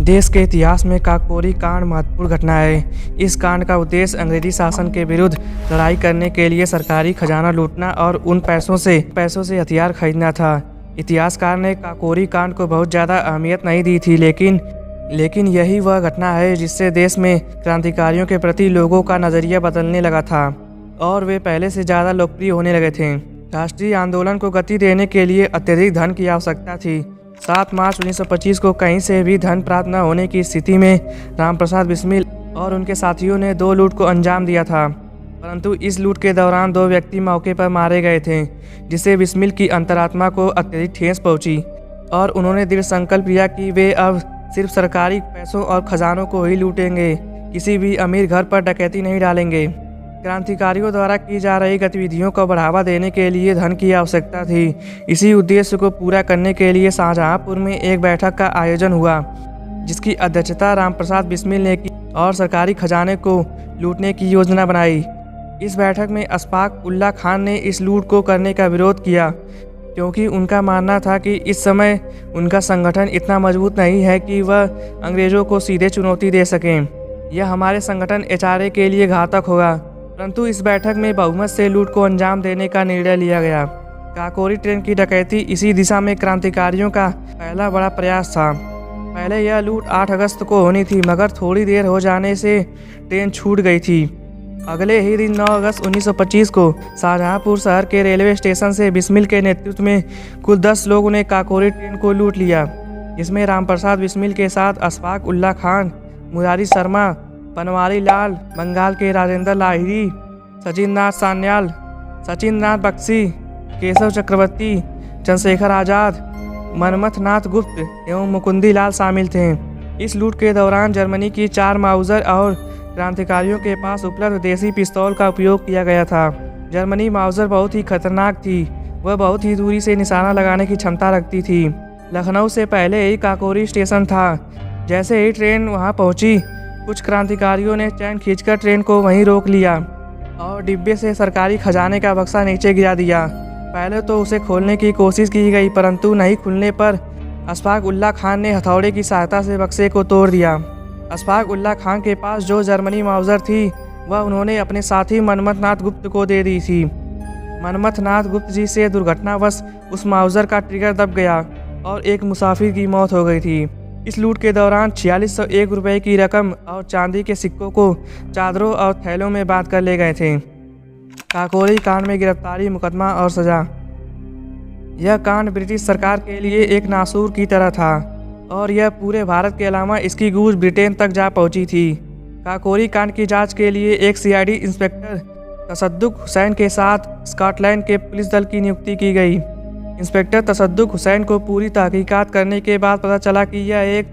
देश के इतिहास में काकोरी कांड महत्वपूर्ण घटना है। इस कांड का उद्देश्य अंग्रेजी शासन के विरुद्ध लड़ाई करने के लिए सरकारी खजाना लूटना और उन पैसों से हथियार खरीदना था। इतिहासकार ने काकोरी कांड को बहुत ज़्यादा अहमियत नहीं दी थी, लेकिन यही वह घटना है जिससे देश में क्रांतिकारियों के प्रति लोगों का नज़रिया बदलने लगा था और वे पहले से ज़्यादा लोकप्रिय होने लगे थे। राष्ट्रीय आंदोलन को गति देने के लिए अत्यधिक धन की आवश्यकता थी। 7 मार्च 1925 को कहीं से भी धन प्राप्त न होने की स्थिति में रामप्रसाद बिस्मिल और उनके साथियों ने 2 लूट को अंजाम दिया था, परंतु इस लूट के दौरान 2 व्यक्ति मौके पर मारे गए थे, जिससे बिस्मिल की अंतरात्मा को अत्यधिक ठेस पहुंची और उन्होंने दृढ़ संकल्प लिया कि वे अब सिर्फ सरकारी पैसों और खजानों को ही लूटेंगे, किसी भी अमीर घर पर डकैती नहीं डालेंगे। क्रांतिकारियों द्वारा की जा रही गतिविधियों को बढ़ावा देने के लिए धन की आवश्यकता थी। इसी उद्देश्य को पूरा करने के लिए शाहजहांपुर में एक बैठक का आयोजन हुआ, जिसकी अध्यक्षता रामप्रसाद बिस्मिल ने की और सरकारी खजाने को लूटने की योजना बनाई। इस बैठक में अशफाक उल्लाह खान ने इस लूट को करने का विरोध किया, क्योंकि उनका मानना था कि इस समय उनका संगठन इतना मजबूत नहीं है कि वह अंग्रेज़ों को सीधे चुनौती दे सकें। यह हमारे संगठन HRA के लिए घातक होगा। परंतु इस बैठक में बहुमत से लूट को अंजाम देने का निर्णय लिया गया। काकोरी ट्रेन की डकैती इसी दिशा में क्रांतिकारियों का पहला बड़ा प्रयास था। पहले यह लूट 8 अगस्त को होनी थी, मगर थोड़ी देर हो जाने से ट्रेन छूट गई थी। अगले ही दिन 9 अगस्त 1925 को शाहजहांपुर शहर के रेलवे स्टेशन से बिस्मिल के नेतृत्व में कुल 10 लोगों ने काकोरी ट्रेन को लूट लिया, जिसमें रामप्रसाद बिस्मिल के साथ अशफाक उल्लाह खान, मुरारी शर्मा, बनवारी लाल, बंगाल के राजेंद्र लाहिड़ी, सचिंद्रनाथ सान्याल, सचिंद्रनाथ बख्शी, केशव चक्रवर्ती, चंद्रशेखर आज़ाद, मनमथनाथ गुप्त एवं मुकुंदी लाल शामिल थे। इस लूट के दौरान जर्मनी की 4 माउजर और क्रांतिकारियों के पास उपलब्ध देसी पिस्तौल का उपयोग किया गया था। जर्मनी माउजर बहुत ही खतरनाक थी। वह बहुत ही दूरी से निशाना लगाने की क्षमता रखती थी। लखनऊ से पहले ही काकोरी स्टेशन था। जैसे ही ट्रेन वहां पहुंची, कुछ क्रांतिकारियों ने चैन खींचकर ट्रेन को वहीं रोक लिया और डिब्बे से सरकारी खजाने का बक्सा नीचे गिरा दिया। पहले तो उसे खोलने की कोशिश की गई, परंतु नहीं खुलने पर अशफाक उल्लाह खान ने हथौड़े की सहायता से बक्से को तोड़ दिया। अशफाक उल्लाह खान के पास जो जर्मनी माउजर थी, वह उन्होंने अपने साथी मनमथनाथ गुप्त को दे दी थी। मनमथनाथ गुप्त जी से दुर्घटनावश उस माउजर का ट्रिगर दब गया और एक मुसाफिर की मौत हो गई थी। इस लूट के दौरान 4601 रुपये की रकम और चांदी के सिक्कों को चादरों और थैलों में बांध कर ले गए थे। काकोरी कांड में गिरफ्तारी, मुकदमा और सजा। यह कांड ब्रिटिश सरकार के लिए एक नासूर की तरह था और यह पूरे भारत के अलावा इसकी गूंज ब्रिटेन तक जा पहुंची थी। काकोरी कांड की जांच के लिए एक CID इंस्पेक्टर तसद्दुक हुसैन के साथ स्कॉटलैंड के पुलिस दल की नियुक्ति की गई। इंस्पेक्टर तसद्दुक हुसैन को पूरी तहकीकात करने के बाद पता चला कि यह एक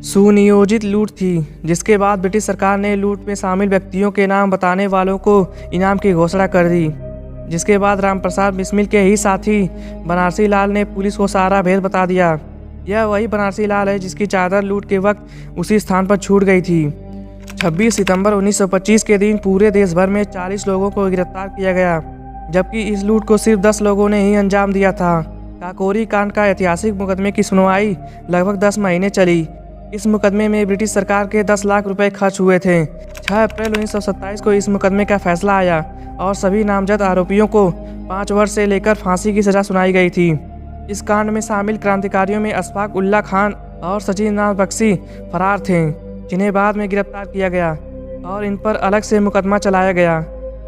सुनियोजित लूट थी, जिसके बाद ब्रिटिश सरकार ने लूट में शामिल व्यक्तियों के नाम बताने वालों को इनाम की घोषणा कर दी। जिसके बाद रामप्रसाद बिस्मिल के ही साथी बनारसी लाल ने पुलिस को सारा भेद बता दिया। यह वही बनारसी लाल है जिसकी चादर लूट के वक्त उसी स्थान पर छूट गई थी। 26 सितंबर 1925 के दिन पूरे देश भर में 40 लोगों को गिरफ्तार किया गया, जबकि इस लूट को सिर्फ 10 लोगों ने ही अंजाम दिया था। काकोरी कांड का ऐतिहासिक मुकदमे की सुनवाई लगभग 10 महीने चली। इस मुकदमे में ब्रिटिश सरकार के 10 लाख रुपए खर्च हुए थे। 6 अप्रैल 1927 को इस मुकदमे का फैसला आया और सभी नामजद आरोपियों को 5 वर्ष से लेकर फांसी की सजा सुनाई गई थी। इस कांड में शामिल क्रांतिकारियों में अशफाक उल्लाह खान और सचिंद्रनाथ बख्शी फरार थे, जिन्हें बाद में गिरफ्तार किया गया और इन पर अलग से मुकदमा चलाया गया।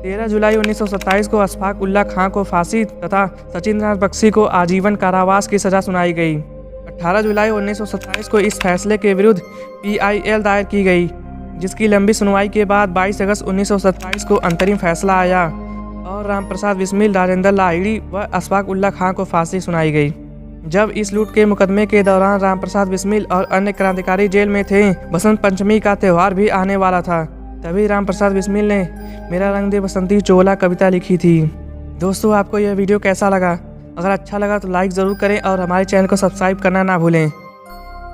13 जुलाई 1927 को अशफाक उल्लाह खान को फांसी तथा सचिंद्रनाथ बख्शी को आजीवन कारावास की सजा सुनाई गई। 18 जुलाई 1927 को इस फैसले के विरुद्ध PIL दायर की गई, जिसकी लंबी सुनवाई के बाद 22 अगस्त 1927 को अंतरिम फैसला आया और रामप्रसाद बिस्मिल, राजेंद्र लाहिड़ी व अशफाक उल्लाह खान को फांसी सुनाई गई। जब इस लूट के मुकदमे के दौरान रामप्रसाद बिस्मिल और अन्य क्रांतिकारी जेल में थे, बसंत पंचमी का त्यौहार भी आने वाला था। तभी रामप्रसाद बिस्मिल ने मेरा रंग दे बसंती चोला कविता लिखी थी। दोस्तों, आपको यह वीडियो कैसा लगा? अगर अच्छा लगा तो लाइक ज़रूर करें और हमारे चैनल को सब्सक्राइब करना ना भूलें।